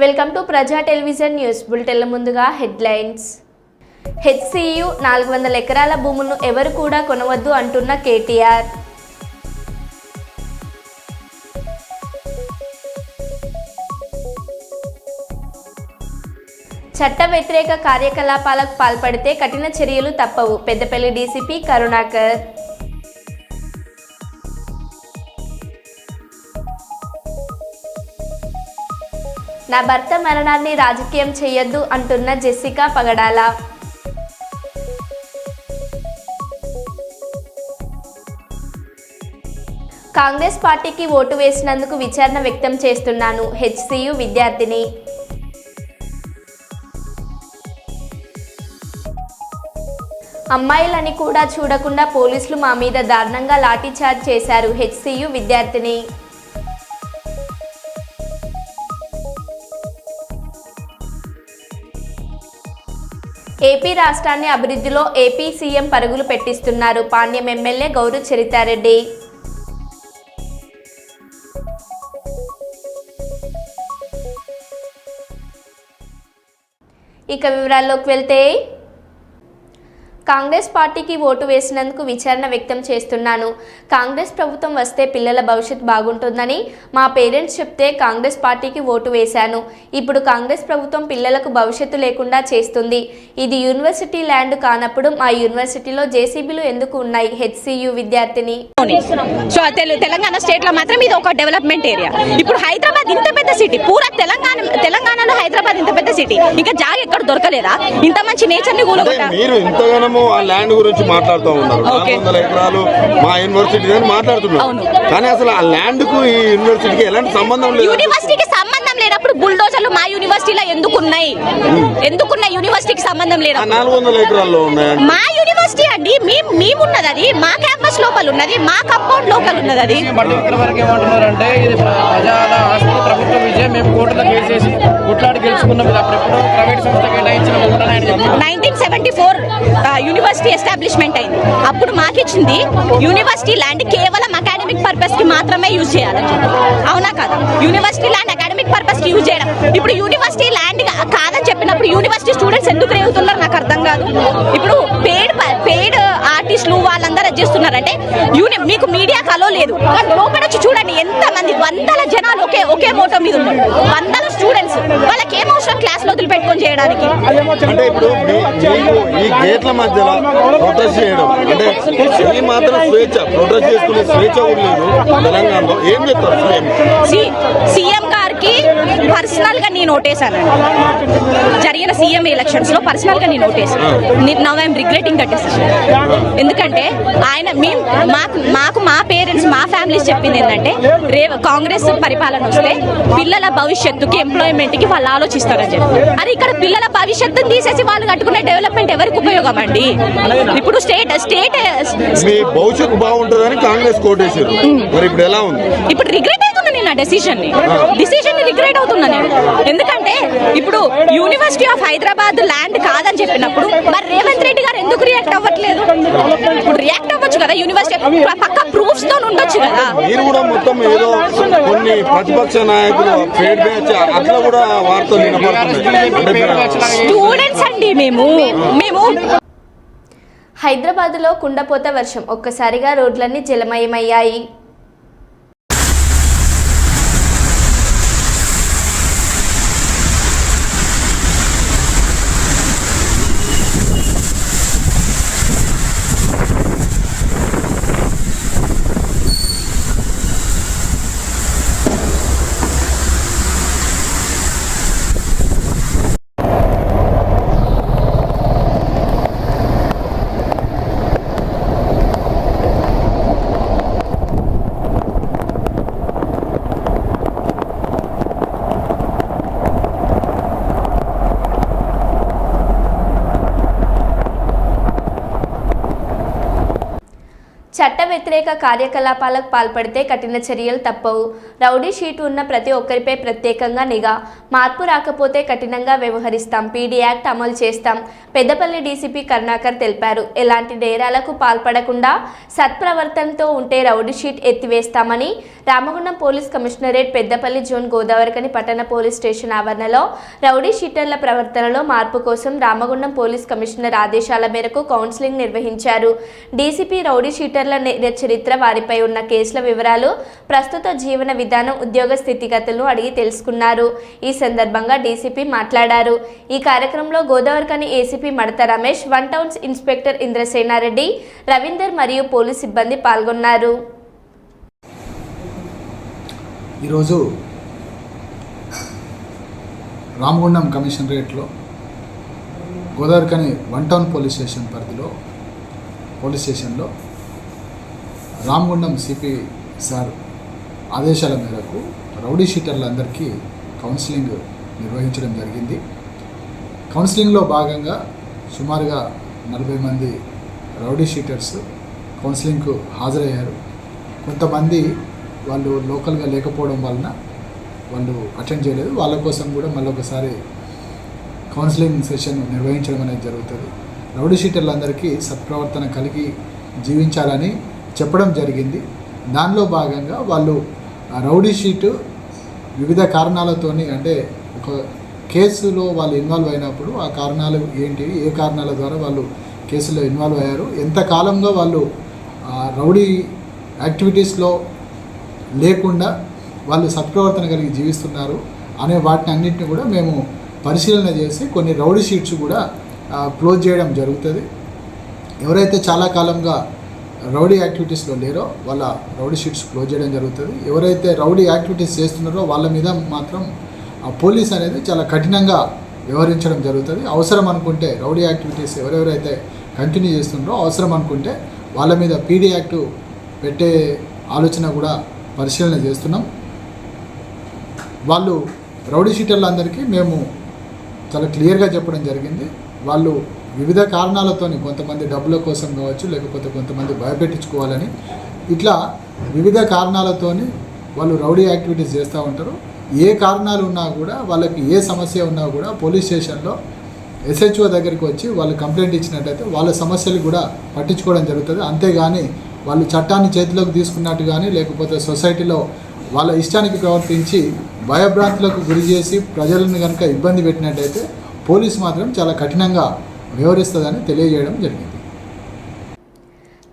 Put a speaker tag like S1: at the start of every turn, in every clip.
S1: Welcome to ప్రజా television news బులెటిన్ల ముందుగా headlines. HCU 400 ఎకరాల భూములను ఎవరు కూడా కొనవద్దు అంటున్న కేటీఆర్. చట్ట వ్యతిరేక కార్యకలాపాలకు పాల్పడితే కఠిన చర్యలు తప్పవు. పెద్దపల్లి డీసీపీ కరుణాకర్. నా భర్త మరణాన్ని రాజకీయం చేయొద్దు అంటున్న జెసికా పగడాల. కాంగ్రెస్ పార్టీకి ఓటు వేసినందుకు విచారణ వ్యక్తం చేస్తున్నాను. హెచ్సియు విద్యార్థిని. అమ్మాయిలని కూడా చూడకుండా పోలీసులు మా మీద దారుణంగా లాఠీచార్జ్ చేశారు. హెచ్సియు విద్యార్థిని. ఏపీ రాష్ట్రాన్ని అభివృద్ధిలో ఏపీ సీఎం పరుగులు పెట్టిస్తున్నారు. పాణ్యం ఎమ్మెల్యే గౌరు చరితారెడ్డి. ఇక వివరాల్లోకి వెళ్తే, కాంగ్రెస్ పార్టీకి ఓటు వేసినందుకు విచారణ వ్యక్తం చేస్తున్నాను. కాంగ్రెస్ ప్రభుత్వం వస్తే పిల్లల భవిష్యత్తు బాగుంటుందని మా పేరెంట్స్ చెప్తే కాంగ్రెస్ పార్టీకి ఓటు వేశాను. ఇప్పుడు కాంగ్రెస్ ప్రభుత్వం పిల్లలకు భవిష్యత్తు లేకుండా చేస్తుంది. ఇది యూనివర్సిటీ ల్యాండ్ కానప్పుడు మా యూనివర్సిటీలో జేసీబీలు ఎందుకు ఉన్నాయి? హెచ్సియు విద్యార్థిని.
S2: సో తెలంగాణ స్టేట్ లో మాత్రం ఇది ఒక డెవలప్మెంట్ ఏరియా. ఇప్పుడు హైదరాబాద్ ఇంత పెద్ద సిటీ, పూరా తెలంగాణలో హైదరాబాద్ ఇంత పెద్ద సిటీ, ఇంకా జాగా ఎక్కడ దొరకలేదా? ఇంత మంచి నేచర్ ని కూలగొట్టారు.
S3: ఆ ల్యాండ్ గురించి మాట్లాడుతూ ఉన్నారు. 400 ఎకరాలు మా యూనివర్సిటీ అని మాట్లాడుతున్నారు. కానీ అసలు ఆ ల్యాండ్ కు ఈ యూనివర్సిటీకి ఎలాంటి సంబంధం లేదు.
S2: యూనివర్సిటీకి సంబంధం లేనప్పుడు బుల్డోజర్లు మా యూనివర్సిటీలో ఎందుకున్నాయి? యూనివర్సిటీకి సంబంధం లేదు.
S3: 400 ఎకరాల్లో ఉన్నాయి.
S2: మా యూనివర్సిటీ అండి, మేమున్నది అది మా క్యాంపస్ లోపల ఉన్నది, మా కంపౌండ్ లోపల ఉన్నది. అది
S4: ఏమంటున్నారంటే ఇది ప్రజల ఆస్తి, ప్రభుత్వ విజయం, మేము కోర్టులో కేసేసి కొట్లాడి గెలుచుకున్నాం. అప్పుడెప్పుడు ప్రైవేట్ సంస్థ కేటాయించిన
S2: 1974 యూనివర్సిటీ ఎస్టాబ్లిష్మెంట్ అయింది. అప్పుడు మాకిచ్చింది యూనివర్సిటీ ల్యాండ్ కేవలం అకాడమిక్ పర్పస్ కి మాత్రమే యూజ్ చేయాలని చెప్పి. అవునా కదా? యూనివర్సిటీ ల్యాండ్ అకాడమిక్ పర్పస్ కి యూజ్ చేయడం. ఇప్పుడు యూనివర్సిటీ ల్యాండ్ కాదని చెప్పినప్పుడు యూనివర్సిటీ స్టూడెంట్స్ ఎందుకు రేగుతున్నారు నాకు అర్థం కాదు. ఇప్పుడు పెయిడ్ ఆర్టిస్టులు వాళ్ళందరూ చేస్తున్నారంటే మీకు మీడియా కలో లేదు. లోపల వచ్చి చూడండి ఎంత మంది, వందల జనాలు ఒకే మోటో మీద ఉన్నారు. వందల స్టూడెంట్స్, వాళ్ళకి ఏం అవసరం క్లాస్ లో వదిలిపెట్టుకొని చేయడానికి?
S3: అంటే ఇప్పుడు ఈ గేట్ల మధ్యలో ప్రొటెస్ట్ చేయడం అంటే ఈ మాత్రం స్వేచ్ఛ, ప్రొటెస్ట్ చేసుకునే స్వేచ్ఛ లేదు తెలంగాణలో. ఏం చెప్తారు
S2: సీఎం గారికి పర్సనల్ గా నేను ఓటేసానండి. జరిగిన సీఎం ఎలక్షన్స్ లో పర్సనల్ గా నేను ఓటేసాను. Now I'm regretting that decision. ఎందుకంటే ఆయన మాకు మా పేరెంట్స్, మా ఫ్యామిలీస్ చెప్పింది ఏంటంటే కాంగ్రెస్ పరిపాలన వస్తే పిల్లల భవిష్యత్తుకి, ఎంప్లాయ్మెంట్ కి వాళ్ళు ఆలోచిస్తారని చెప్పి. అది ఇక్కడ పిల్లల భవిష్యత్తుని తీసేసి వాళ్ళు కట్టుకునే డెవలప్మెంట్ ఎవరికి ఉపయోగం అండి? ఇప్పుడు స్టేట్
S3: భవిష్యత్తు బాగుంటుందని కాంగ్రెస్ కోటేశారు. మరి ఇప్పుడు ఎలా ఉంది?
S2: ఇప్పుడు రిగ్రెట్ అవుతున్నా నేను ఆ డెసిషన్ ని రిగ్రెట్ అవుతున్నా నేను. ఎందుకంటే ఇప్పుడు యూనివర్సిటీ ఆఫ్ హైదరాబాద్ ల్యాండ్ కాదని చెప్పినప్పుడు మరి రేవంత్ రెడ్డి గారు ఎందుకు రియాక్ట్ అవ్వట్లేదు? ఇప్పుడు రియాక్ట్ అవ్వచ్చు కదా, యూనివర్సిటీ పక్క ప్రూఫ్స్ తో ఉండొచ్చు కదా.
S3: మీరు కూడా మొత్తం ఏదో కొన్ని ప్రతిపక్ష నాయకులు ఫేడ్ బ్యాచ్ అట్లా కూడా వార్తలు వినపడుతున్నాయి.
S2: స్టూడెంట్స్ అండి మేము.
S1: హైదరాబాద్లో కుండపోత వర్షం ఒక్కసారిగా రోడ్లన్నీ జలమయమయ్యాయి. చట్ట వ్యతిరేక కార్యకలాపాలకు పాల్పడితే కఠిన చర్యలు తప్పవు. రౌడీ షీట్ ఉన్న ప్రతి ఒక్కరిపై ప్రత్యేకంగా నిఘా. మార్పు రాకపోతే కఠినంగా వ్యవహరిస్తాం. పీడీ యాక్ట్ అమలు చేస్తాం. పెద్దపల్లి డీసీపీ కరుణాకర్ తెలిపారు. ఎలాంటి నేరాలకు పాల్పడకుండా సత్ప్రవర్తనతో ఉంటే రౌడీ షీట్ ఎత్తివేస్తామని Ramagundam police commissionerate Peddapalli zone Godavarikhani పట్టణ పోలీస్ స్టేషన్ ఆవరణలో రౌడీ షీటర్ల ప్రవర్తనలో మార్పు కోసం రామగుండం పోలీస్ కమిషనర్ ఆదేశాల మేరకు కౌన్సిలింగ్ నిర్వహించారు. డీసీపీ రౌడీ షీటర్ల చరిత్ర, వారిపై ఉన్న కేసుల వివరాలు, ప్రస్తుత జీవన విధానం, ఉద్యోగ స్థితిగతులను అడిగి తెలుసుకున్నారు. ఈ సందర్భంగా డీసీపీ మాట్లాడారు. ఈ కార్యక్రమంలో Godavarikhani ACP Madatha Ramesh, 1 towns inspector Indrasena Reddy, Ravinder మరియు పోలీస్ సిబ్బంది పాల్గొన్నారు.
S5: ఈరోజు రామగుండం కమిషనరేట్లో గోదావరికని 1 టౌన్ పోలీస్ స్టేషన్ పరిధిలో పోలీస్ స్టేషన్లో రామగుండం సిపి సార్ ఆదేశాల మేరకు రౌడీ షీటర్లందరికీ కౌన్సిలింగ్ నిర్వహించడం జరిగింది. కౌన్సిలింగ్లో భాగంగా సుమారుగా 40 మంది రౌడీ షీటర్స్ కౌన్సిలింగ్కు హాజరయ్యారు. కొంతమంది వాళ్ళు లోకల్గా లేకపోవడం వలన వాళ్ళు అటెండ్ చేయలేదు. వాళ్ళ కోసం కూడా మళ్ళొకసారి కౌన్సిలింగ్ సెషన్ నిర్వహించడం అనేది జరుగుతుంది. రౌడీ షీటర్లందరికీ సత్ప్రవర్తన కలిగి జీవించాలని చెప్పడం జరిగింది. దానిలో భాగంగా వాళ్ళు రౌడీ షీటు వివిధ కారణాలతోని, అంటే ఒక కేసులో వాళ్ళు ఇన్వాల్వ్ అయినప్పుడు ఆ కారణాలు ఏంటి, ఏ కారణాల ద్వారా వాళ్ళు కేసులో ఇన్వాల్వ్ అయ్యారు, ఎంతకాలంగా వాళ్ళు రౌడీ యాక్టివిటీస్లో లేకుండా వాళ్ళు సత్ప్రవర్తన కలిగి జీవిస్తున్నారు అనే వాటిని అన్నింటినీ కూడా మేము పరిశీలన చేసి కొన్ని రౌడీ షీట్స్ కూడా క్లోజ్ చేయడం జరుగుతుంది. ఎవరైతే చాలా కాలంగా రౌడీ యాక్టివిటీస్లో లేరో వాళ్ళ రౌడీ షీట్స్ క్లోజ్ చేయడం జరుగుతుంది. ఎవరైతే రౌడీ యాక్టివిటీస్ చేస్తున్నారో వాళ్ళ మీద మాత్రం పోలీస్ అనేది చాలా కఠినంగా వ్యవహరించడం జరుగుతుంది. అవసరం అనుకుంటే రౌడీ యాక్టివిటీస్ ఎవరెవరైతే కంటిన్యూ చేస్తున్నారో అవసరం అనుకుంటే వాళ్ళ మీద పీడీ యాక్ట్ పెట్టే ఆలోచన కూడా పరిశీలన చేస్తున్నాం. వాళ్ళు రౌడీ షీటర్లందరికీ మేము చాలా క్లియర్గా చెప్పడం జరిగింది. వాళ్ళు వివిధ కారణాలతోని, కొంతమంది డబ్బుల కోసం కావచ్చు, లేకపోతే కొంతమంది భయపెట్టించుకోవాలని, ఇట్లా వివిధ కారణాలతోని వాళ్ళు రౌడీ యాక్టివిటీస్ చేస్తూ ఉంటారు. ఏ కారణాలు ఉన్నా కూడా, వాళ్ళకి ఏ సమస్య ఉన్నా కూడా పోలీస్ స్టేషన్లో ఎస్హెచ్ఓ దగ్గరికి వచ్చి వాళ్ళు కంప్లైంట్ ఇచ్చినట్టయితే వాళ్ళ సమస్యలు కూడా పట్టించుకోవడం జరుగుతుంది. అంతేగాని వాళ్ళు చట్టాన్ని చేతిలోకి తీసుకున్నట్టు కానీ, లేకపోతే సొసైటీలో వాళ్ళ ఇష్టానికి ప్రవర్తించి భయభ్రాంతులకు గురి చేసి ప్రజలను కనుక ఇబ్బంది పెట్టినట్టయితే పోలీసు మాత్రం చాలా కఠినంగా వ్యవహరిస్తుందని తెలియజేయడం జరిగింది.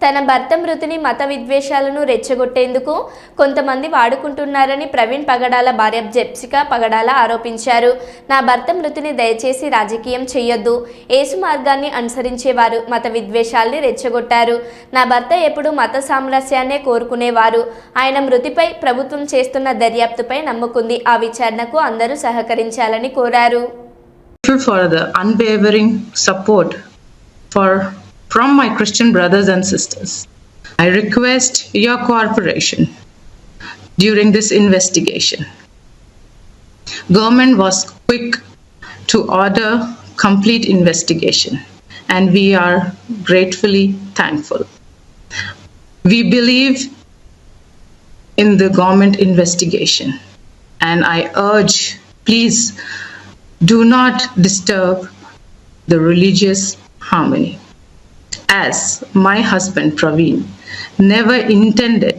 S1: తన భర్త మృతిని మత విద్వేషాలను రెచ్చగొట్టేందుకు కొంతమంది వాడుకుంటున్నారని ప్రవీణ్ పగడాల భార్య జెప్సికా పగడాల ఆరోపించారు. నా భర్త మృతిని దయచేసి రాజకీయం చేయొద్దు, యేసు మార్గాన్ని అనుసరించేవారు మత విద్వేషాల్ని రెచ్చగొట్టారు. నా భర్త ఎప్పుడూ మత సామరస్యాన్నే కోరుకునేవారు. ఆయన మృతిపై ప్రభుత్వం చేస్తున్న దర్యాప్తుపై నమ్ముకుంది. ఆ విచారణకు అందరూ సహకరించాలని కోరారు.
S6: For the unwavering support from my Christian brothers and sisters, I request your cooperation during this investigation. Government was quick to order complete investigation, and we are gratefully thankful. We believe in the government investigation, and I urge, please do not disturb the religious harmony, as my husband Praveen never intended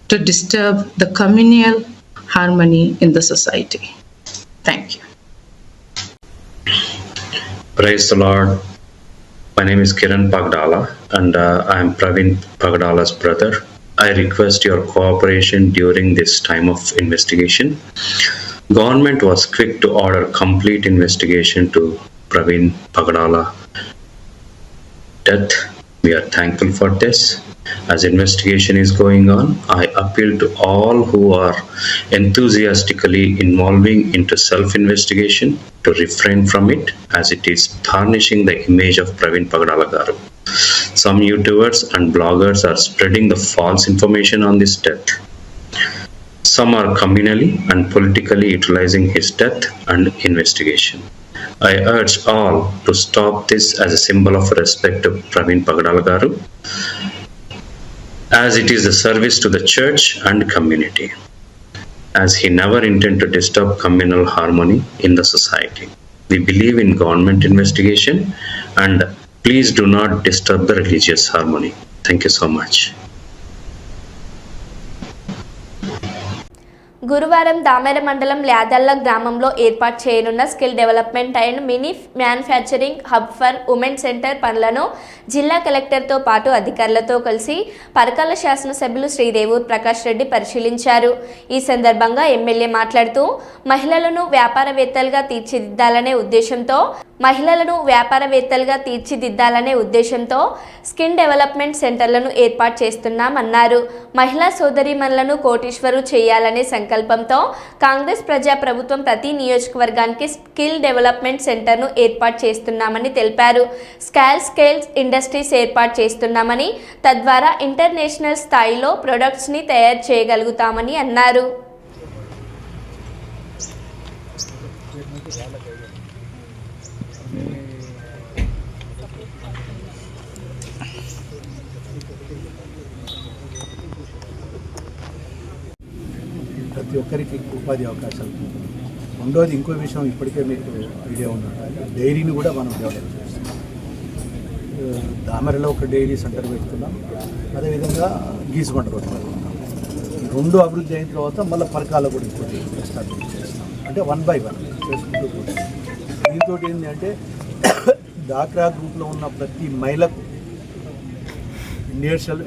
S6: to disturb the communal harmony in the society. Thank you.
S7: Praise the Lord. My name is Kiran Pagdala, and I am Praveen Pagdala's brother. I request your cooperation during this time of investigation. Government was quick to order complete investigation to Praveen Pagdala death. We are thankful for this. As investigation is going on, I appeal to all who are enthusiastically involving into self-investigation to refrain from it, as it is tarnishing the image of Praveen Pagdala garu. Some YouTubers and bloggers are spreading the false information on this death. Some are communally and politically utilizing his death and investigation. I urge all to stop this as a symbol of respect to Praveen Pagdala garu. as it is a service to the church and community, as he never intended to disturb communal harmony in the society. We believe in government investigation and please do not disturb the religious harmony. Thank you so much.
S1: గురువారం దామెర మండలం ల్యాదల్ల గ్రామంలో ఏర్పాటు చేయనున్న skill development and mini manufacturing hub for women centre పనులను జిల్లా కలెక్టర్తో పాటు అధికారులతో కలిసి పరకాల శాసనసభ్యులు శ్రీ రేవూర్ ప్రకాష్ రెడ్డి పరిశీలించారు. ఈ సందర్భంగా ఎమ్మెల్యే మాట్లాడుతూ మహిళలను వ్యాపారవేత్తలుగా తీర్చిదిద్దాలనే ఉద్దేశంతో స్కిల్ డెవలప్మెంట్ సెంటర్లను ఏర్పాటు చేస్తున్నామన్నారు. మహిళా సోదరీమణులను కోటీశ్వరు చేయాలనే సంకల్పంతో కాంగ్రెస్ ప్రజా ప్రభుత్వం ప్రతి నియోజకవర్గానికి స్కిల్ డెవలప్మెంట్ సెంటర్ను ఏర్పాటు చేస్తున్నామని తెలిపారు. స్కేల్స్ ఇండస్ట్రీస్ ఏర్పాటు చేస్తున్నామని, తద్వారా ఇంటర్నేషనల్ స్థాయిలో ప్రొడక్ట్స్ని తయారు చేయగలుగుతామని అన్నారు.
S8: ప్రతి ఒక్కరికి ఉపాధి అవకాశాలు. రెండోది ఇంకో విషయం ఇప్పటికే మీకు ఐడియా ఉన్నట్టు డైరీని కూడా మనం డెవలప్ చేస్తున్నాం. దామెరలో ఒక డైరీ సెంటర్ పెడుతున్నాం, అదేవిధంగా గీసుమంట రోడ్డు పెడుతున్నాం. ఈ రెండు అభివృద్ధి అయిన తర్వాత మళ్ళీ పరకాల కూడా ఇంకోటి ఎస్టాబ్లిష్ చేస్తాం. అంటే 1 by 1 చేసుకుంటూ పోతాం. దీంతో ఏంటి అంటే డాక్రా గ్రూప్లో ఉన్న ప్రతి మహిళకు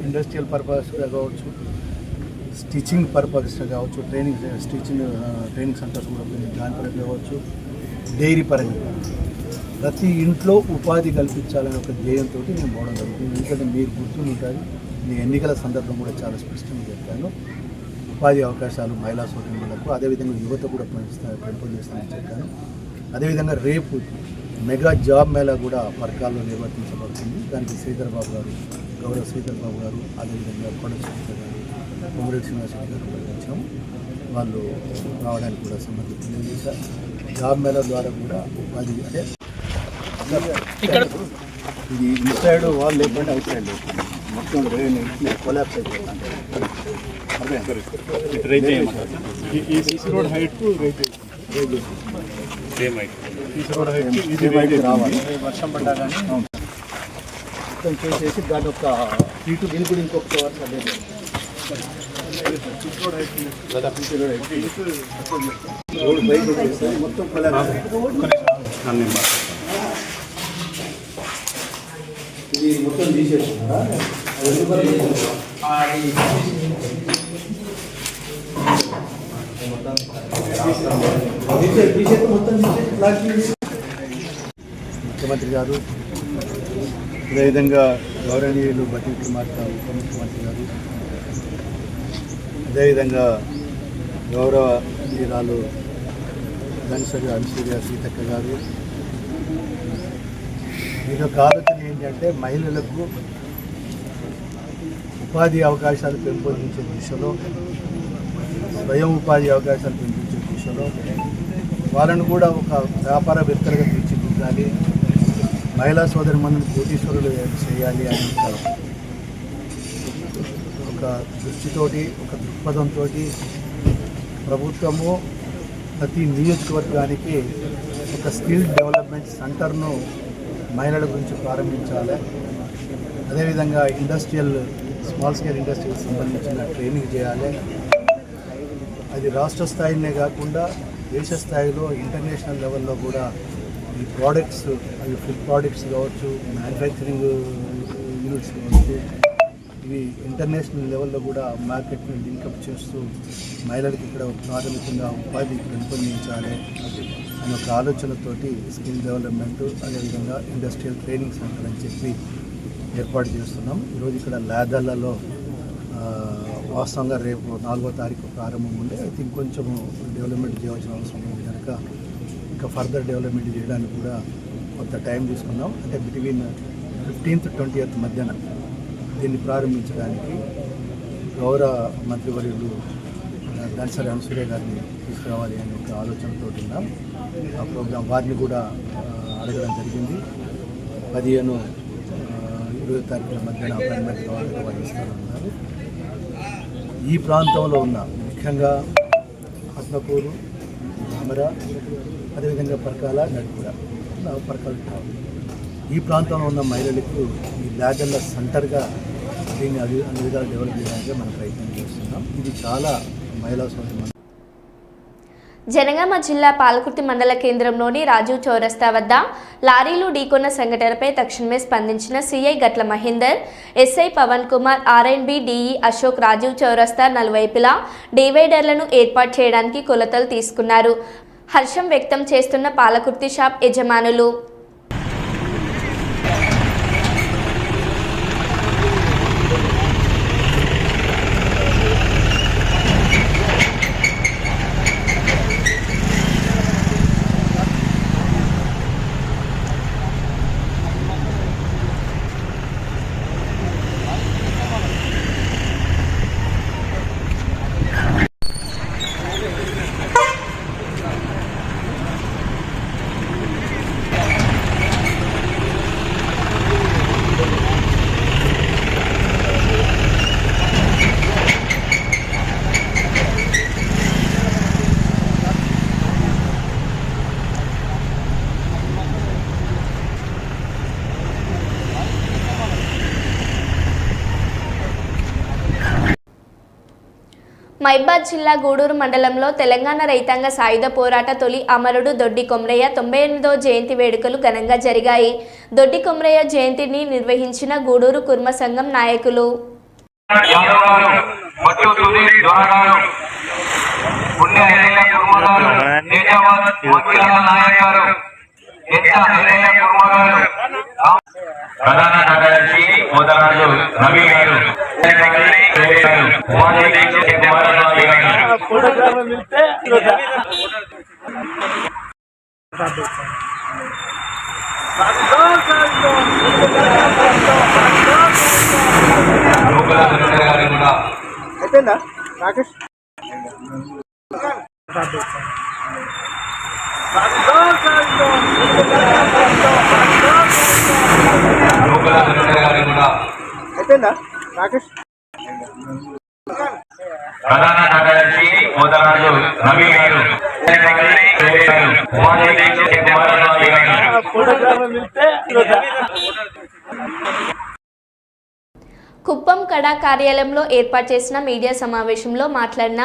S8: ఇండస్ట్రియల్ పర్పస్గా కావచ్చు, స్టిచ్చింగ్ పర్పస్గా కావచ్చు, ట్రైనింగ్ సెంటర్స్ కూడా దాని పరంగా కావచ్చు, డైరీ పరంగా ప్రతి ఇంట్లో ఉపాధి కల్పించాలనే ఒక ధ్యేయంతో నేను పోవడం జరుగుతుంది. ఎందుకంటే మీరు గుర్తుని ఉంటుంది, నేను ఎన్నికల సందర్భం కూడా చాలా స్పష్టంగా చెప్పాను. ఉపాధి అవకాశాలు మహిళా సోదరులకు, అదేవిధంగా యువత కూడా పెంపొందిస్తానని చెప్పాను. అదేవిధంగా రేపు మెగా జాబ్ మేళా కూడా పరకాల్లో నిర్వర్తించబడుతుంది. దానికి గౌరవ శ్రీధర్ బాబు గారు, అదేవిధంగా కొండ శ్రీధర్ గారు, కొమరెడ్డి శ్రీనివాసరెడ్డి గారు కూడా వచ్చాము. వాళ్ళు రావడానికి కూడా సమ్మతి తెలియజేశారు. జాబ్ మేళా ద్వారా కూడా ఉపాధి అంటే ఇక్కడ ఇది ఇన్సైడ్ వాల్ లేకుండా అవుట్ సైడ్ లేకుండా మొత్తం కొలాప్స్ అయిపోతుంది. ఈ సీసీ రోడ్ హైట్ రావాలి. వర్షం పడ్డా కానీ మొత్తం చేసేసి దాని ఒక హీటు బిల్ కూడా ఇంకొక వర్షం లేదు. రోడ్ బయట మొత్తం ఇది మొత్తం తీసేస్తున్నారా? ముఖ్యమంత్రి గారు, అదేవిధంగా గౌరవనీయులు బట్టి విక్రమార్క ఉప ముఖ్యమంత్రి గారు, అదేవిధంగా గౌరవ వీరాలు ధనసరి అనుసూయ సీతక్క గారు, ఇదొక ఆలోచన ఏంటంటే మహిళలకు ఉపాధి అవకాశాలు పెంపొందించే దిశలో, స్వయం ఉపాధి అవకాశాలు పెంపొందించే దిశలో వాళ్ళను కూడా ఒక వ్యాపారవేత్తలుగా తీర్చిదిద్దాలి, మహిళా సోదరిమణులను కోటీశ్వరులు చేయాలి అనే ఒక దృష్టితోటి, ఒక దృక్పథంతో ప్రభుత్వము ప్రతి నియోజకవర్గానికి ఒక స్కిల్ డెవలప్మెంట్ సెంటర్ను మహిళల గురించి ప్రారంభించాలి. అదేవిధంగా స్మాల్ స్కేల్ ఇండస్ట్రీకి సంబంధించిన ట్రైనింగ్ చేయాలి. అది రాష్ట్ర స్థాయినే కాకుండా దేశ స్థాయిలో ఇంటర్నేషనల్ లెవెల్లో కూడా ఈ ప్రోడక్ట్స్, అవి ఫుడ్ ప్రోడక్ట్స్ కావచ్చు, మ్యానుఫ్యాక్చరింగ్ యూనిట్స్ కావచ్చు, ఇవి ఇంటర్నేషనల్ లెవెల్లో కూడా మార్కెట్ని లింకప్ చేస్తూ మహిళలకు ఇక్కడ ప్రాథమికంగా ఉపాధి పెంపొందించాలి అనే ఒక ఆలోచనతోటి స్కిల్ డెవలప్మెంట్, అదేవిధంగా ఇండస్ట్రియల్ ట్రైనింగ్ సెంటర్ అని చెప్పి ఏర్పాటు చేస్తున్నాం. ఈరోజు ఇక్కడ లాదల్లలో వాస్తవంగా రేపు 4వ తారీఖు ప్రారంభం ఉండే, అయితే ఇంకొంచెం డెవలప్మెంట్ చేయవలసిన అవసరం ఉంది కనుక ఇంకా ఫర్దర్ డెవలప్మెంట్ చేయడానికి కూడా కొంత టైం తీసుకున్నాం. అంటే బిట్వీన్ 15th to 20th మధ్యన దీన్ని ప్రారంభించడానికి గౌరవ మంత్రివర్యులు ధనసరి అనుసూయ గారిని తీసుకురావాలి అనే ఒక ఆలోచనతో ఉన్నాం. ఆ ప్రోగ్రాం వారిని కూడా అడగడం జరిగింది. 15 20 తారీఖుల మధ్యన అపాయింట్మెంట్ కావాలని వాళ్ళు ఇస్తారన్నారు. ఈ ప్రాంతంలో ఉన్న ముఖ్యంగా ఆత్మకూరు, అమరా, అదేవిధంగా పరకాల, నడుపుర, పరకాల టౌన్ ఈ ప్రాంతంలో ఉన్న మహిళలకు ఈ ల్యాగర్ల సెంటర్గా దీన్ని అన్ని విధాలు డెవలప్ చేయడానికి మనం ప్రయత్నం చేస్తున్నాం. ఇది చాలా మహిళా సోదరులు.
S1: జనగామ జిల్లా పాలకుర్తి మండల కేంద్రంలోని రాజీవ్ చౌరస్తా వద్ద లారీలు ఢీకొన్న సంఘటనపై తక్షణమే స్పందించిన సీఐ గట్ల మహేందర్, ఎస్ఐ పవన్ కుమార్, ఆర్ఎండ్బి డిఈ అశోక్ రాజీవ్ చౌరస్తా నలువైపులా డివైడర్లను ఏర్పాటు చేయడానికి కొలతలు తీసుకున్నారు. హర్షం వ్యక్తం చేస్తున్న పాలకుర్తి షాప్ యజమానులు. మైబాద్ జిల్లా గూడూరు మండలంలో తెలంగాణ రైతాంగ సాయుధ పోరాట తొలి అమరుడు దొడ్డి కొమరయ్య 98వ జయంతి వేడుకలు ఘనంగా జరిగాయి. దొడ్డి కొమరయ్య జయంతిని నిర్వహించిన గూడూరు కుర్మ సంఘం నాయకులు.
S9: ప్రధాన కార్యదర్శి మోదరాజు రవి గారు,
S8: అయిపోయిందా రాకేష్? అయిపోయిందా రాకేష్?
S9: ప్రధాన కార్యదర్శి మోదరాజు రవి గారు,
S1: కుప్పం కడా కార్యాలయంలో ఏర్పాటు చేసిన మీడియా సమావేశంలో మాట్లాడిన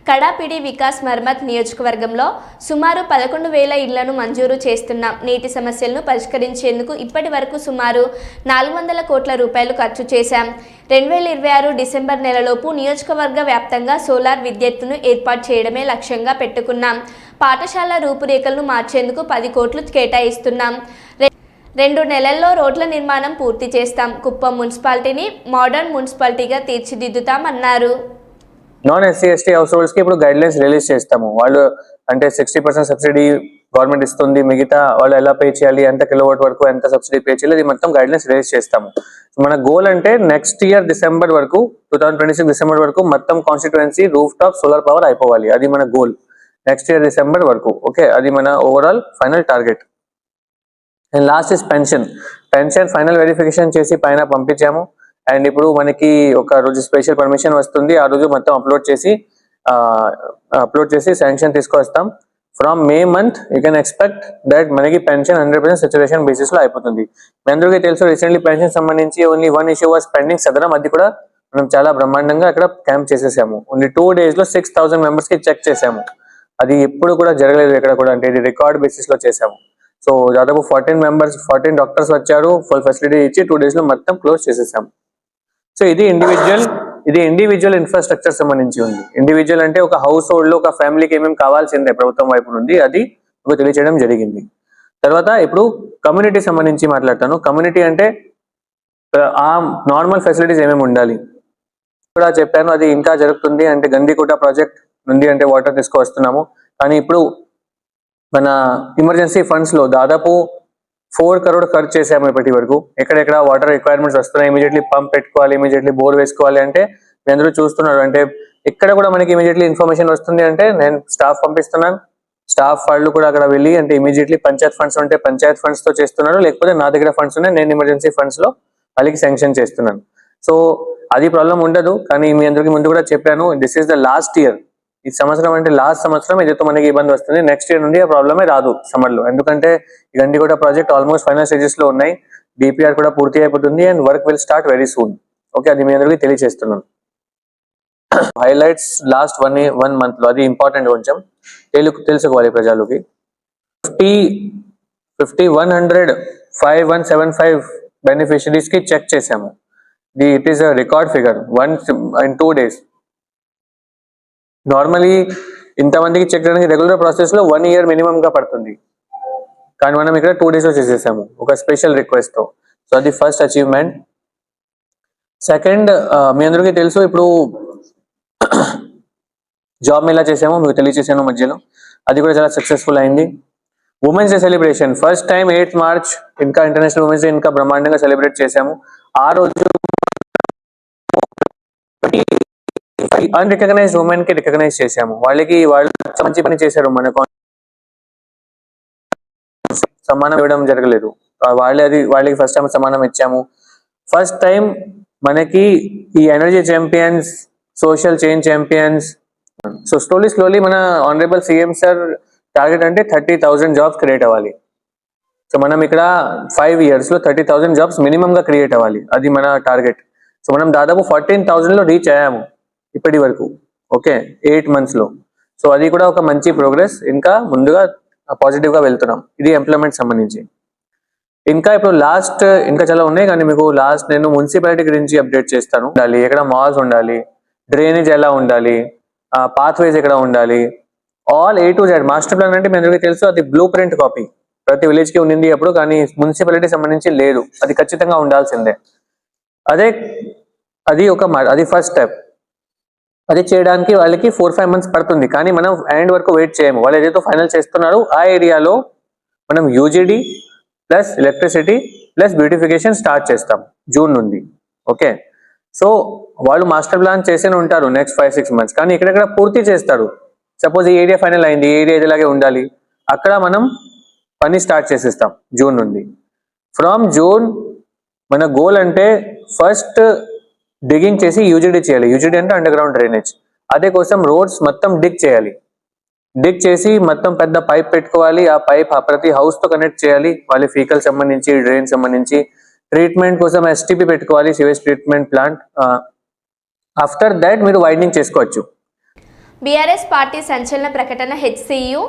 S1: కడాపిడి వికాస్ మర్మత్ నియోజకవర్గంలో సుమారు 11,000 ఇళ్లను మంజూరు చేస్తున్నాం. నీటి సమస్యలను పరిష్కరించేందుకు ఇప్పటి వరకు సుమారు 400 కోట్ల రూపాయలు ఖర్చు చేశాం. 2026 డిసెంబర్ నెలలోపు నియోజకవర్గ వ్యాప్తంగా సోలార్ విద్యుత్తును ఏర్పాటు చేయడమే లక్ష్యంగా పెట్టుకున్నాం. పాఠశాల రూపురేఖలను మార్చేందుకు 10 కోట్లు కేటాయిస్తున్నాం. 2 నెలల్లో రోడ్ల నిర్మాణం పూర్తి చేస్తాం. కుప్పం మున్సిపాలిటీని మోడర్న్ మున్సిపాలిటీగా తీర్చిదిద్దుతామన్నారు.
S10: Non SC ST households కి ఇప్పుడు గైడ్ లైన్స్ రిలీజ్ చేస్తాము. వాళ్ళు అంటే 60% సబ్సిడీ గవర్నమెంట్ ఇస్తుంది, మిగతా వాళ్ళు ఎలా పే చేయాలి, ఎంత కిలోవాట్ వరకు ఎంత సబ్సిడీ పే చేయాలి, ఇది మొత్తం గైడ్ లైన్స్ రిలీజ్ చేస్తాము. మన గోల్ అంటే నెక్స్ట్ ఇయర్ డిసెంబర్ వరకు 2026 డిసెంబర్ వరకు మొత్తం constituency roof top solar power అయిపోవాలి. అది మన గోల్ నెక్స్ట్ ఇయర్ డిసెంబర్ వరకు. ఓకే, అది మన overall final target. And last is pension final verification చేసి పైన పంపించాము. అండ్ ఇప్పుడు మనకి ఒక రోజు స్పెషల్ పర్మిషన్ వస్తుంది. ఆ రోజు మొత్తం అప్లోడ్ చేసి శాంక్షన్ తీసుకొస్తాం. From May month you can expect that మనకి పెన్షన్ 100% సాచురేషన్ బేసిస్ లో అయిపోతుంది. మీ అందరికీ తెలుసు రీసెంట్లీ పెన్షన్ సంబంధించి ఓన్లీ 1 ఇష్యూ వాస్ పెండింగ్ సదరం. అది కూడా మనం చాలా బ్రహ్మాండంగా అక్కడ క్యాంప్ చేసేసాము. ఓన్లీ 2 days లో 6,000 members కి చెక్ చేసాము. అది ఎప్పుడు కూడా జరగలేదు ఎక్కడ కూడా, అంటే ఇది రికార్డ్ బేసిస్ లో చేసాము. సో దాదాపు 14 డాక్టర్స్ వచ్చారు, ఫుల్ ఫెసిలిటీ ఇచ్చి 2 days లో మొత్తం క్లోజ్ చేసేసాము. సో ఇది ఇండివిజువల్ ఇన్ఫ్రాస్ట్రక్చర్ సంబంధించి ఉంది. ఇండివిజువల్ అంటే ఒక హౌస్ హోల్డ్ లో ఒక ఫ్యామిలీకి ఏమేమి కావాల్సిందే ప్రభుత్వం వైపు నుండి అది మీకు తెలియచేయడం జరిగింది. తర్వాత ఇప్పుడు కమ్యూనిటీ సంబంధించి మాట్లాడతాను. కమ్యూనిటీ అంటే ఆ నార్మల్ ఫెసిలిటీస్ ఏమేమి ఉండాలి కూడా చెప్పాను. అది ఇంకా జరుగుతుంది. అంటే గండికోట ప్రాజెక్ట్ నుండి అంటే వాటర్ తీసుకువస్తున్నాము. కానీ ఇప్పుడు మన ఎమర్జెన్సీ ఫండ్స్ లో దాదాపు 4 crore ఖర్చు చేసాము ఇప్పటి వరకు. ఎక్కడెక్కడ వాటర్ రిక్వైర్మెంట్స్ వస్తున్నాయి, ఇమీడియట్లీ పంప్ పెట్టుకోవాలి, ఇమీడియట్లీ బోర్ వేసుకోవాలి అంటే మీ అందరూ చూస్తున్నారు. అంటే ఇక్కడ కూడా మనకి ఇమీడియట్లీ ఇన్ఫర్మేషన్ వస్తుంది. అంటే నేను స్టాఫ్ పంపిస్తున్నాను, స్టాఫ్ వాళ్ళు కూడా అక్కడ వెళ్ళి అంటే ఇమీడియట్లీ పంచాయత్ ఫండ్స్ ఉంటే పంచాయత్ ఫండ్స్ తో చేస్తున్నారు, లేకపోతే నా దగ్గర ఫండ్స్ ఉన్నాయి, నేను ఎమర్జెన్సీ ఫండ్స్ లో వాళ్ళకి శాంక్షన్ చేస్తున్నాను. సో అది ప్రాబ్లం ఉండదు. కానీ మీ అందరికీ ముందు కూడా చెప్పాను, this is the last year. ఈ సంవత్సరం అంటే లాస్ట్ సంవత్సరం ఏదైతే మనకి ఇబ్బంది వస్తుంది. నెక్స్ట్ ఇయర్ నుండి ఆ ప్రాబ్లమే రాదు సమ్మర్ లో, ఎందుకంటే ఈ Gandikota project almost final stages లో ఉన్నాయి. డిపిఆర్ కూడా పూర్తి అయిపోతుంది and work will start very soon. Okay, అది మీ అందరికీ తెలియజేస్తున్నాను. హైలైట్స్ లాస్ట్ 1 month లో, అది ఇంపార్టెంట్ కొంచెం తెలుసుకోవాలి ప్రజలకి. 5175 బెనిఫిషరీస్ కి చెక్ చేసాము. It is a record figure in 2 days. Normally ఇంతమందికి చెక్ చేయడానికి రెగ్యులర్ ప్రాసెస్ లో 1 year మినిమం గా పడుతుంది. కానీ మనం ఇక్కడ 2 days లో చేసేసాము ఒక స్పెషల్ రిక్వెస్ట్ తో. సో అది ఫస్ట్ అచీవ్మెంట్. సెకండ్, మీ అందరికీ తెలుసు ఇప్పుడు జాబ్ మేళా చేసాము, మీకు తెలియజేసాను మధ్యలో. అది కూడా చాలా సక్సెస్ఫుల్ అయింది. Women's day celebration first time 8th March ఇంకా ఇంటర్నేషనల్ ఉమెన్స్ డే ఇంకా బ్రహ్మాండంగా సెలబ్రేట్ చేసాము. ఆ రోజు అన్రికగ్నైజ్డ్ ఉమెన్ కి రికగ్నైజ్ చేసాము. వాళ్ళు మంచి పని చేశారు, మనకు సమానం ఇవ్వడం జరగలేదు. వాళ్ళకి ఫస్ట్ టైం సమానం ఇచ్చాము. ఫస్ట్ టైం మనకి ఈ energy champions, social change champions. So slowly మన ఆనరబుల్ సీఎం సార్ టార్గెట్ అంటే 30,000 జాబ్స్ క్రియేట్ అవ్వాలి. సో మనం ఇక్కడ 5 years లో 30,000 జాబ్స్ మినిమం గా క్రియేట్ అవ్వాలి, అది మన టార్గెట్. సో మనం దాదాపు 14,000 లో రీచ్ అయ్యాము ఇప్పటి వరకు. ఓకే, 8 months లో. సో అది కూడా ఒక మంచి ప్రోగ్రెస్. ఇంకా ముందుగా పాజిటివ్ గా వెళ్తున్నాం. ఇది ఎంప్లాయ్మెంట్ సంబంధించి. ఇంకా ఇప్పుడు లాస్ట్ ఇంకా చాలా ఉన్నాయి, కానీ మీకు లాస్ట్ నేను మున్సిపాలిటీ గురించి అప్డేట్ చేస్తాను. ఎక్కడ మాల్స్ ఉండాలి, డ్రైనేజ్ ఎలా ఉండాలి, పాత్వేస్ ఎక్కడ ఉండాలి, all A to Z. Master plan అంటే మీ అందరికీ తెలుసు, అది బ్లూ ప్రింట్ కాపీ ప్రతి విలేజ్ కి ఉండింది అప్పుడు, కానీ మున్సిపాలిటీ సంబంధించి లేదు. అది ఖచ్చితంగా ఉండాల్సిందే. అది ఫస్ట్ స్టెప్. అది చేయడానికి వాళ్ళకి 4-5 months పడుతుంది, కానీ మనం ఎండ్ వరకు వెయిట్ చేయము. వాళ్ళు ఏదైతే ఫైనల్ చేస్తున్నారు ఆ ఏరియాలో మనం UGD plus electricity plus beautification start చేస్తాం జూన్ నుండి. ఓకే, సో వాళ్ళు మాస్టర్ ప్లాన్ చేసేనే ఉంటారు నెక్స్ట్ 5-6 months, కానీ ఇక్కడెక్కడ పూర్తి చేస్తారు. సపోజ్ ఈ ఏరియా ఫైనల్ అయింది, ఈ ఏరియా ఇలాగే ఉండాలి, అక్కడ మనం పని స్టార్ట్ చేసేస్తాం జూన్ నుండి. ఫ్రమ్ జూన్ మన గోల్ అంటే ఫస్ట్ డిగింగ్ చేసి UGD చేయాలి. UGD అంటే అండర్ గ్రౌండ్ డ్రైనేజ్. అదే కోసం రోడ్స్ మొత్తం డిగ్ చేయాలి. డిగ్ చేసి మొత్తం పెద్ద పైప్ పెట్టుకోవాలి. ఆ పైప్ ప్రతి హౌస్ తో కనెక్ట్ చేయాలి. వాళ్ళ వెహికల్ సంబంధించి, డ్రైన్ సంబంధించి. ట్రీట్మెంట్ కోసం STP పెట్టుకోవాలి, sewage treatment plant. After that మీరు వైడనింగ్ చేసుకోవచ్చు.
S1: బీఆర్ఎస్ పార్టీ సంచలన ప్రకటన. HCU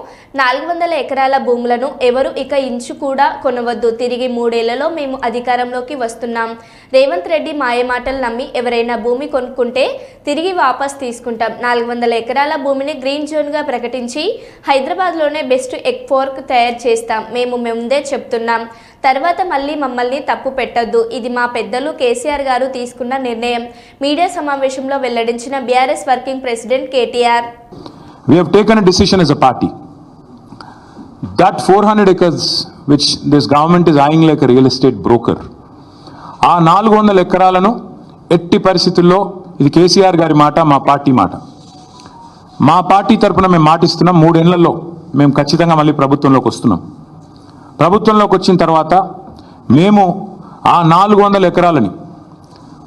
S1: 400 ఎకరాల భూములను ఎవరు ఇక ఇంచు కూడా కొనవద్దు. తిరిగి 3 ఏళ్లలో మేము అధికారంలోకి వస్తున్నాం. రేవంత్ రెడ్డి మాయమాటలు నమ్మి ఎవరైనా భూమి కొనుక్కుంటే తిరిగి వాపస్ తీసుకుంటాం. 400 ఎకరాల భూమిని గ్రీన్ జోన్గా ప్రకటించి హైదరాబాద్లోనే బెస్ట్ ఎగ్ ఫోర్క్ తయారు చేస్తాం. మేము ముందే చెప్తున్నాం, తర్వాత మళ్ళీ మమ్మల్ని తప్పు పెట్టొద్దు. ఇది మా పెద్దలు కేసీఆర్ గారు తీసుకున్న నిర్ణయం. మీడియా సమావేశంలో వెల్లడించిన BRS working president KTR.
S11: We have taken a decision as a party that 400 acres which this government is eyeing like a real estate broker, ఆ 400 ఎకరాలను ఎట్టి పరిస్థితుల్లో, ఇది కేసీఆర్ గారి మాట, మా పార్టీ మాట. మా పార్టీ తరఫున మేము మాటిస్తున్నాం, 3 ఏళ్లలో మేము ఖచ్చితంగా మళ్ళీ ప్రభుత్వంలోకి వస్తున్నాం. ప్రభుత్వంలోకి వచ్చిన తర్వాత మేము ఆ 400 ఎకరాలని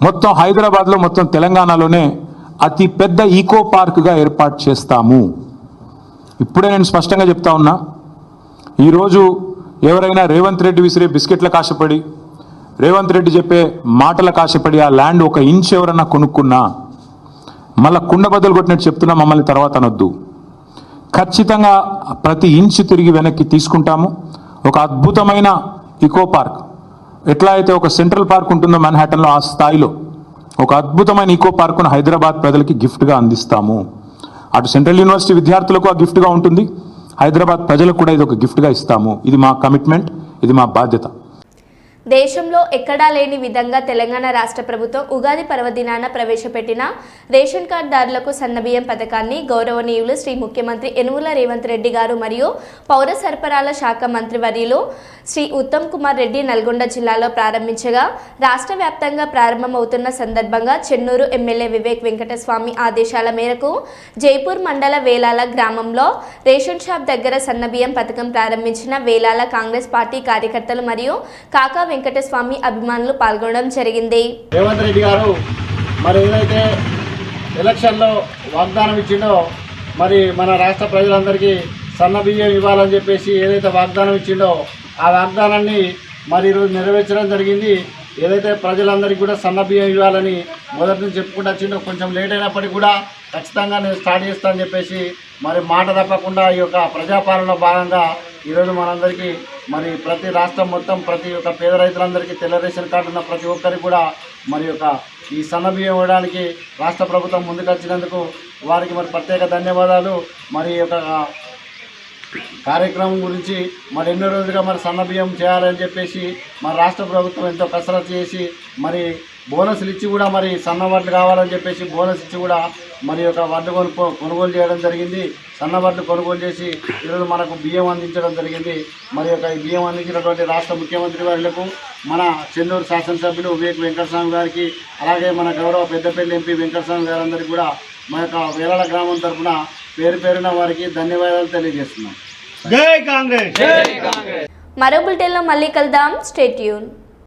S11: మొత్తం హైదరాబాద్లో, మొత్తం తెలంగాణలోనే అతి పెద్ద ఈకో పార్క్గా ఏర్పాటు చేస్తాము. ఇప్పుడే నేను స్పష్టంగా చెప్తా ఉన్నా, ఈరోజు ఎవరైనా రేవంత్ రెడ్డి విసిరే బిస్కెట్ల కాశపడి, రేవంత్ రెడ్డి చెప్పే మాటల కాశపడి ఆ ల్యాండ్ 1 ఇంచ్ ఎవరన్నా కొనుక్కున్నా మళ్ళా కుండ బద్దలు కొట్టినట్టు చెప్తున్నా, మమ్మల్ని తర్వాత అనొద్దు. ఖచ్చితంగా ప్రతి ఇంచ్ తిరిగి వెనక్కి తీసుకుంటాము. ఒక అద్భుతమైన ఈకో పార్క్, ఎట్లా అయితే ఒక సెంట్రల్ పార్క్ ఉంటుందో మన్హాటన్లో, ఆ స్థాయిలో ఒక అద్భుతమైన ఈకో పార్కును హైదరాబాద్ ప్రజలకి గిఫ్ట్గా అందిస్తాము. అటు సెంట్రల్ యూనివర్సిటీ విద్యార్థులకు ఆ గిఫ్ట్గా ఉంటుంది, హైదరాబాద్ ప్రజలకు కూడా ఇది ఒక గిఫ్ట్గా ఇస్తాము. ఇది మా కమిట్మెంట్, ఇది మా బాధ్యత.
S1: దేశంలో ఎక్కడా లేని విధంగా తెలంగాణ రాష్ట్ర ప్రభుత్వం ఉగాది పర్వదినాన ప్రవేశపెట్టిన రేషన్ కార్డుదారులకు సన్నబియ్యం పథకాన్ని గౌరవనీయులు శ్రీ ముఖ్యమంత్రి యనుమల రేవంత్ రెడ్డి గారు మరియు పౌర సరఫరాల శాఖ మంత్రివర్యులు శ్రీ ఉత్తమ్ కుమార్ రెడ్డి నల్గొండ జిల్లాలో ప్రారంభించగా, రాష్ట్ర వ్యాప్తంగా ప్రారంభమవుతున్న సందర్భంగా చెన్నూరు ఎమ్మెల్యే వివేక్ వెంకటస్వామి ఆదేశాల మేరకు జైపూర్ మండల వేలాల గ్రామంలో రేషన్ షాప్ దగ్గర సన్నబియ్యం పథకం ప్రారంభించిన వేలాల కాంగ్రెస్ పార్టీ కార్యకర్తలు మరియు కాకా వెంకటస్వామి అభిమానులు పాల్గొనడం జరిగింది.
S8: రేవంత్ రెడ్డి గారు మరి ఏదైతే ఎలక్షన్లో వాగ్దానం ఇచ్చిండో మరి మన రాష్ట్ర ప్రజలందరికీ సన్న బియ్యం ఇవ్వాలని చెప్పేసి ఏదైతే వాగ్దానం ఇచ్చిండో ఆ వాగ్దానాన్ని మరి ఈరోజు నెరవేర్చడం జరిగింది. ఏదైతే ప్రజలందరికీ కూడా సన్న బియ్యం ఇవ్వాలని మొదటి నుంచి చెప్పుకుంటూ వచ్చిండో కొంచెం లేట్ అయినప్పటికీ కూడా ఖచ్చితంగా నేను స్టార్ట్ చేస్తానని చెప్పేసి మరి మాట తప్పకుండా ఈ యొక్క ప్రజాపాలనలో భాగంగా ఈరోజు మనందరికీ మరి ప్రతి రాష్ట్రం మొత్తం ప్రతి ఒక్క పేద రైతులందరికీ తెల్ల రేషన్ కార్డు ఉన్న ప్రతి ఒక్కరికి కూడా మరి యొక్క ఈ సన్న బియ్యం ఇవ్వడానికి రాష్ట్ర ప్రభుత్వం ముందుకొచ్చినందుకు వారికి మరి ప్రత్యేక ధన్యవాదాలు. మరి ఈ యొక్క కార్యక్రమం గురించి మరి ఎన్నో రోజులుగా మరి సన్న బియ్యం చేయాలని చెప్పేసి మరి రాష్ట్ర ప్రభుత్వం ఎంతో కసరత్తు చేసి మరి బోనస్లు ఇచ్చి కూడా మరి సన్న వడ్లు కావాలని చెప్పేసి బోనస్ ఇచ్చి కూడా మరి యొక్క వడ్లు కొనుగోలు చేయడం జరిగింది. సన్న వడ్లు కొనుగోలు చేసి ఈరోజు మనకు బియ్యం అందించడం జరిగింది. మరి యొక్క ఈ బియ్యం అందించినటువంటి రాష్ట్ర ముఖ్యమంత్రి వారికి మన చెన్నూరు శాసనసభ్యులు వివేక్ వెంకటస్వామి గారికి అలాగే మన గౌరవ పెద్దపల్లి ఎంపీ వెంకటస్వామి గారందరికీ కూడా మన యొక్క వేలాల గ్రామం తరఫున పేరు పేరున వారికి ధన్యవాదాలు తెలియజేస్తున్నాం. జై కాంగ్రెస్.
S1: మరో బులెటిన్లో మళ్ళీ కలుద్దాం. Stay tune.